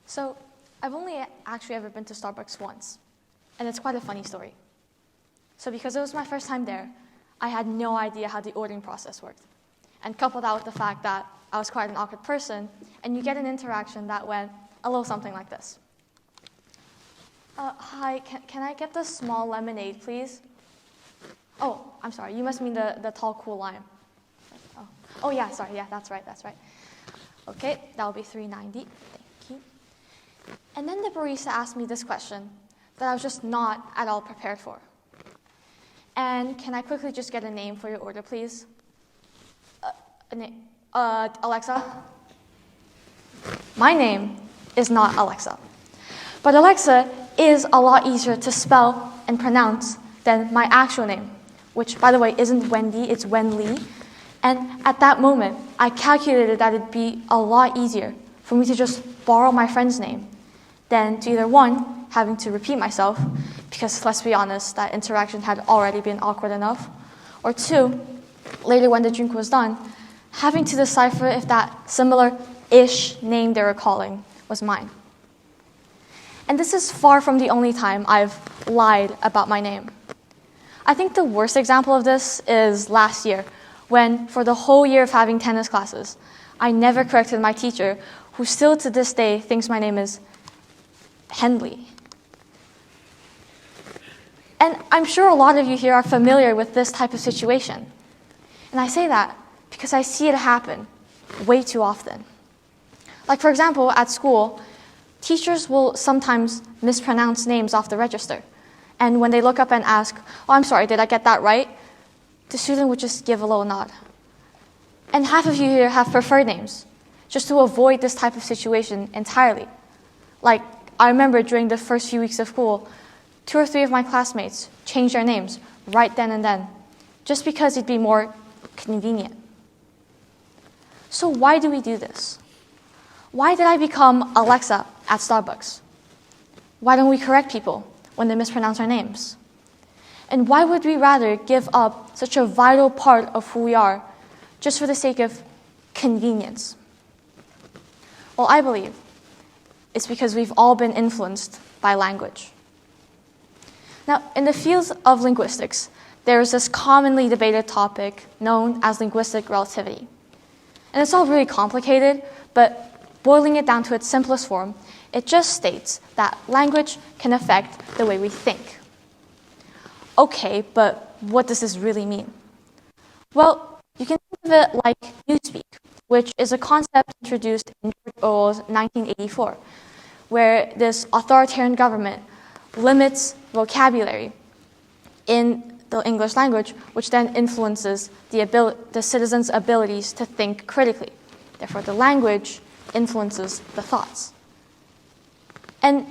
So I've only actually ever been to Starbucks once, and it's quite a funny story. So because it was my first time there, I had no idea how the ordering process worked. And couple that with the fact that I was quite an awkward person, and you get an interaction that went a little something like this. Hi, can I get the small lemonade, please? Oh, I'm sorry, you must mean the tall, cool lime. Oh yeah, sorry, yeah, that's right. Okay, that'll be $3.90, thank you. And then the barista asked me this question that I was just not at all prepared for. And can I quickly just get a name for your order, please? Alexa? My name is not Alexa. But Alexa is a lot easier to spell and pronounce than my actual name, which, by the way, isn't Wendy, it's Wen Li. And at that moment, I calculated that it'd be a lot easier for me to just borrow my friend's name than to either one, having to repeat myself, because let's be honest, that interaction had already been awkward enough, or two, later when the drink was done, having to decipher if that similar-ish name they were calling was mine. And this is far from the only time I've lied about my name. I think the worst example of this is last year, when for the whole year of having tennis classes, I never corrected my teacher, who still to this day thinks my name is Henley. And I'm sure a lot of you here are familiar with this type of situation. And I say that because I see it happen way too often. Like, for example, at school, teachers will sometimes mispronounce names off the register. And when they look up and ask, oh, I'm sorry, did I get that right? The student would just give a little nod. And half of you here have preferred names, just to avoid this type of situation entirely. Like, I remember during the first few weeks of school, 2 or 3 of my classmates changed their names right then and then, just because it'd be more convenient. So why do we do this? Why did I become Alexa at Starbucks? Why don't we correct people when they mispronounce our names? And why would we rather give up such a vital part of who we are just for the sake of convenience? Well, I believe it's because we've all been influenced by language. Now, in the fields of linguistics, there is this commonly debated topic known as linguistic relativity. And it's all really complicated, but boiling it down to its simplest form, it just states that language can affect the way we think. Okay, but what does this really mean? Well, you can think of it like newspeak, which is a concept introduced in George Orwell's 1984, where this authoritarian government limits vocabulary in the English language, which then influences the citizens' abilities to think critically. Therefore, the language influences the thoughts. And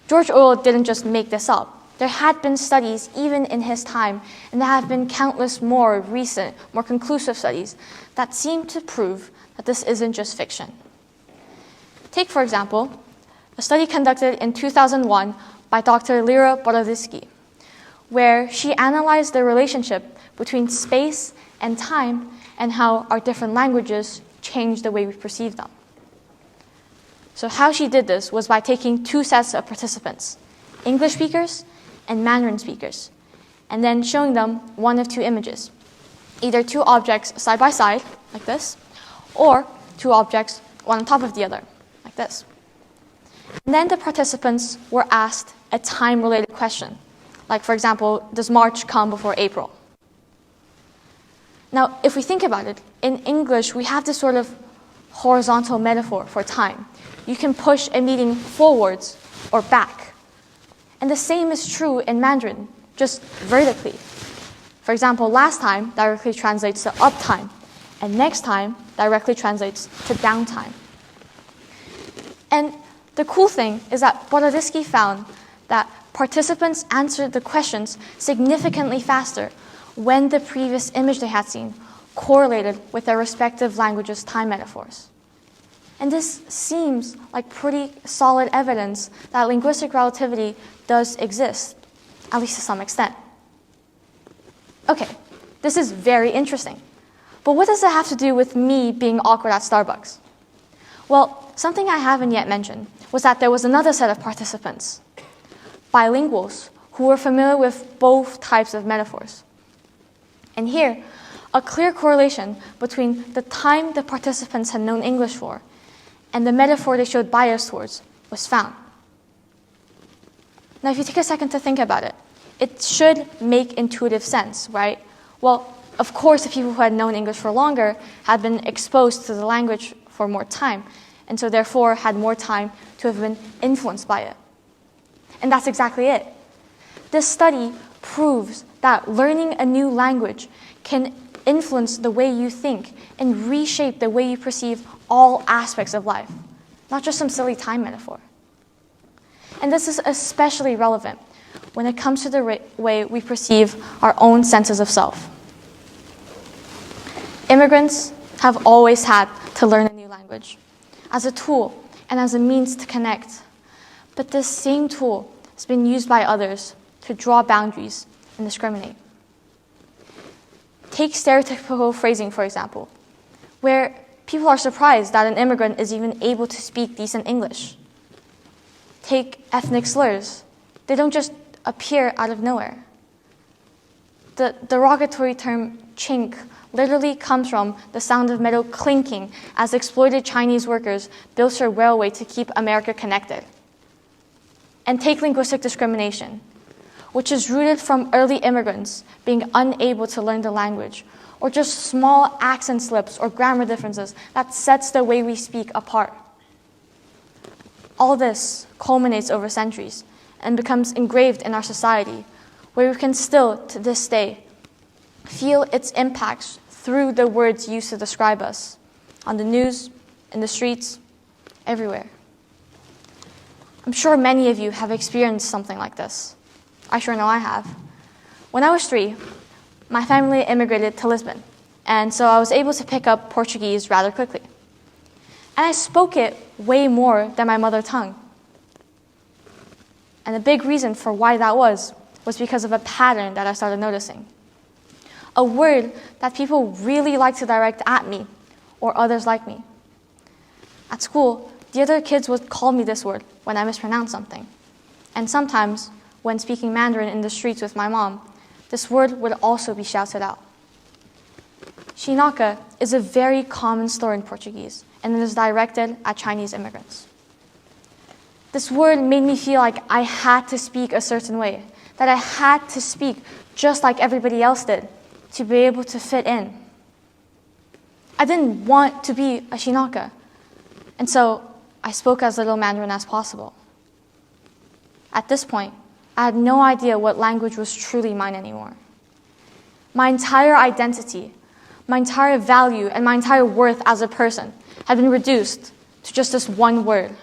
George Orwell didn't just make this up. There had been studies even in his time, and there have been countless more recent, more conclusive studies that seem to prove that this isn't just fiction. Take, for example, a study conducted in 2001 by Dr. Lera Boroditsky, where she analyzed the relationship between space and time and how our different languages change the way we perceive them. So how she did this was by taking 2 sets of participants, English speakers and Mandarin speakers, and then showing them one of 2 images, either 2 objects side by side, like this, or 2 objects one on top of the other, like this. And then the participants were asked a time-related question, like, for example, does March come before April? Now, if we think about it, in English, we have this sort of horizontal metaphor for time. You can push a meeting forwards or back. And the same is true in Mandarin, just vertically. For example, last time directly translates to uptime, and next time directly translates to downtime. And the cool thing is that Boroditsky found that participants answered the questions significantly faster when the previous image they had seen correlated with their respective languages' time metaphors. And this seems like pretty solid evidence that linguistic relativity does exist, at least to some extent. Okay, this is very interesting. But what does it have to do with me being awkward at Starbucks? Well, something I haven't yet mentioned, was that there was another set of participants, bilinguals, who were familiar with both types of metaphors. And here, a clear correlation between the time the participants had known English for and the metaphor they showed bias towards was found. Now, if you take a second to think about it, it should make intuitive sense, right? Well, of course, the people who had known English for longer had been exposed to the language for more time, and so therefore had more time to have been influenced by it. And that's exactly it. This study proves that learning a new language can influence the way you think and reshape the way you perceive all aspects of life, not just some silly time metaphor. And this is especially relevant when it comes to the way we perceive our own senses of self. Immigrants have always had to learn a new language as a tool and as a means to connect. But this same tool has been used by others to draw boundaries and discriminate. Take stereotypical phrasing, for example, where people are surprised that an immigrant is even able to speak decent English. Take ethnic slurs. They don't just appear out of nowhere. The derogatory term chink literally comes from the sound of metal clinking as exploited Chinese workers built their railway to keep America connected. And take linguistic discrimination, which is rooted from early immigrants being unable to learn the language, or just small accent slips or grammar differences that sets the way we speak apart. All this culminates over centuries and becomes engraved in our society, where we can still, to this day, feel its impacts through the words used to describe us, on the news, in the streets, everywhere. I'm sure many of you have experienced something like this. I sure know I have. When I was 3, my family immigrated to Lisbon, and so I was able to pick up Portuguese rather quickly. And I spoke it way more than my mother tongue. And the big reason for why that was because of a pattern that I started noticing. A word that people really like to direct at me or others like me. At school, the other kids would call me this word when I mispronounced something. And sometimes, when speaking Mandarin in the streets with my mom, this word would also be shouted out. Chinaka is a very common slur in Portuguese, and it is directed at Chinese immigrants. This word made me feel like I had to speak a certain way, that I had to speak just like everybody else did to be able to fit in. I didn't want to be a Chinaka, and so I spoke as little Mandarin as possible. At this point, I had no idea what language was truly mine anymore. My entire identity, my entire value, and my entire worth as a person had been reduced to just this one word.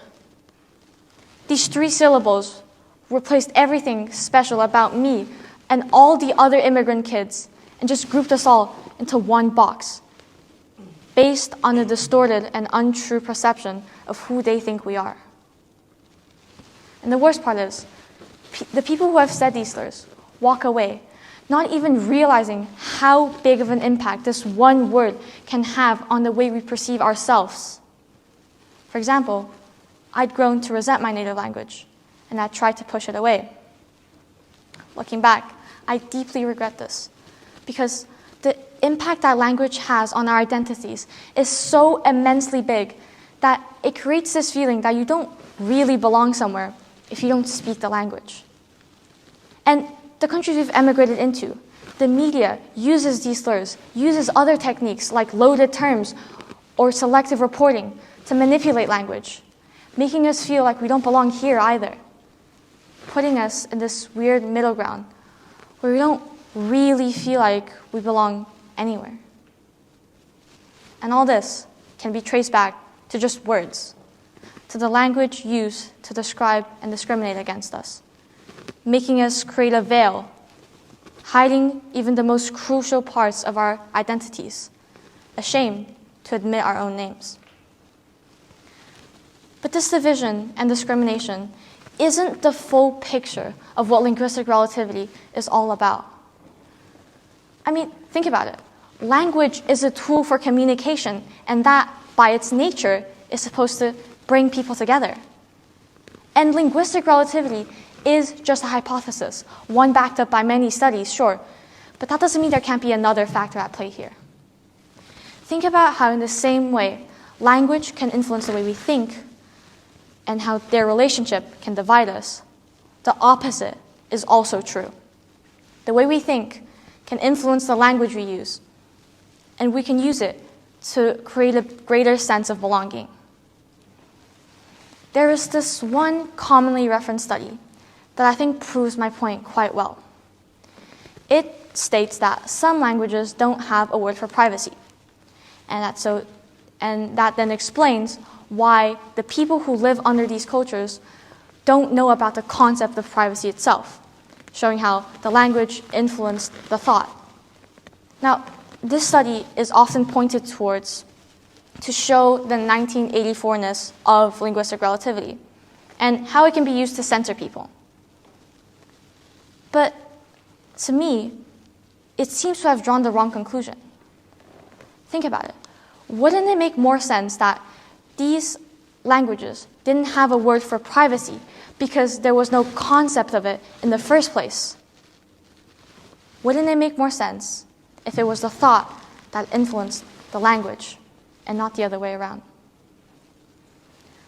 These 3 syllables replaced everything special about me and all the other immigrant kids and just grouped us all into one box, based on a distorted and untrue perception of who they think we are. And the worst part is, the people who have said these slurs walk away, not even realizing how big of an impact this one word can have on the way we perceive ourselves. For example, I'd grown to resent my native language, and I tried to push it away. Looking back, I deeply regret this, because the impact that language has on our identities is so immensely big that it creates this feeling that you don't really belong somewhere if you don't speak the language. And the countries we've emigrated into, the media uses these slurs, uses other techniques like loaded terms or selective reporting to manipulate language, making us feel like we don't belong here either, putting us in this weird middle ground where we don't really feel like we belong anywhere. And all this can be traced back to just words, to the language used to describe and discriminate against us, making us create a veil, hiding even the most crucial parts of our identities, ashamed to admit our own names. But this division and discrimination isn't the full picture of what linguistic relativity is all about. I mean, think about it. Language is a tool for communication, and that, by its nature, is supposed to bring people together. And linguistic relativity is just a hypothesis, one backed up by many studies, sure, but that doesn't mean there can't be another factor at play here. Think about how in the same way, language can influence the way we think and how their relationship can divide us. The opposite is also true. The way we think can influence the language we use, and we can use it to create a greater sense of belonging. There is this one commonly referenced study that I think proves my point quite well. It states that some languages don't have a word for privacy, and that then explains why the people who live under these cultures don't know about the concept of privacy itself, showing how the language influenced the thought. Now, this study is often pointed towards to show the 1984-ness of linguistic relativity and how it can be used to censor people. But to me, it seems to have drawn the wrong conclusion. Think about it. Wouldn't it make more sense that these languages didn't have a word for privacy because there was no concept of it in the first place? Wouldn't it make more sense if it was the thought that influenced the language and not the other way around?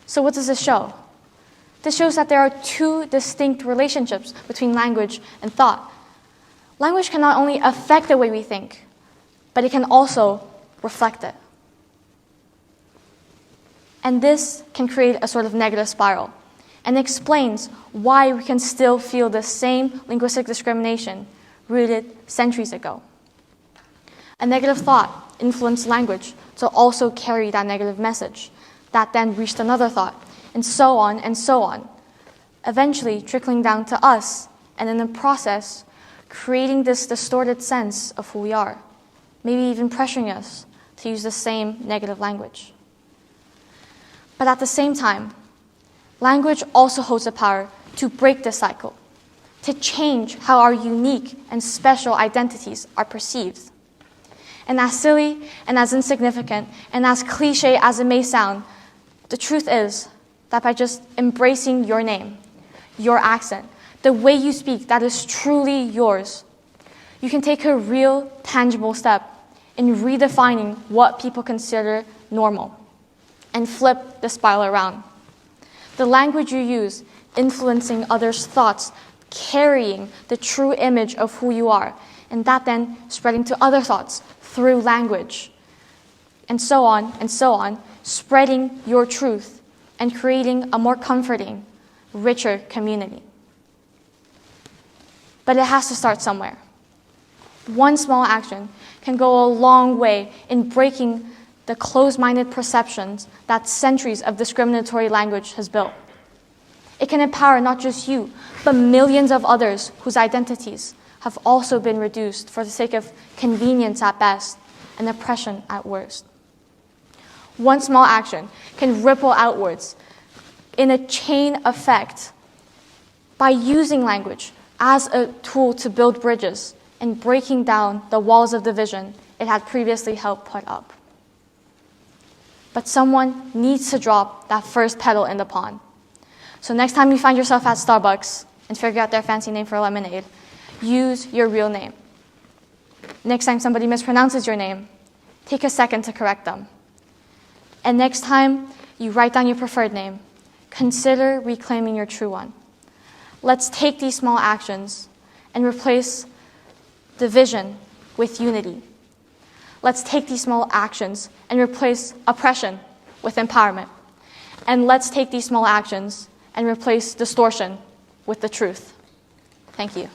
So what does this show? This shows that there are two distinct relationships between language and thought. Language can not only affect the way we think, but it can also reflect it. And this can create a sort of negative spiral and explains why we can still feel the same linguistic discrimination rooted centuries ago. A negative thought influenced language to also carry that negative message that then reached another thought, and so on, eventually trickling down to us, and in the process, creating this distorted sense of who we are, maybe even pressuring us to use the same negative language. But at the same time, language also holds the power to break this cycle, to change how our unique and special identities are perceived. And as silly and as insignificant and as cliche as it may sound, the truth is that by just embracing your name, your accent, the way you speak that is truly yours, you can take a real, tangible step in redefining what people consider normal and flip the spiral around. The language you use influencing others' thoughts, carrying the true image of who you are, and that then spreading to other thoughts through language, and so on, spreading your truth and creating a more comforting, richer community. But it has to start somewhere. One small action can go a long way in breaking the closed-minded perceptions that centuries of discriminatory language has built. It can empower not just you, but millions of others whose identities have also been reduced for the sake of convenience at best and oppression at worst. One small action can ripple outwards in a chain effect by using language as a tool to build bridges and breaking down the walls of division it had previously helped put up. But someone needs to drop that first pedal in the pond. So next time you find yourself at Starbucks and figure out their fancy name for lemonade, use your real name. Next time somebody mispronounces your name, take a second to correct them. And next time you write down your preferred name, consider reclaiming your true one. Let's take these small actions and replace division with unity. Let's take these small actions and replace oppression with empowerment. And let's take these small actions and replace distortion with the truth. Thank you.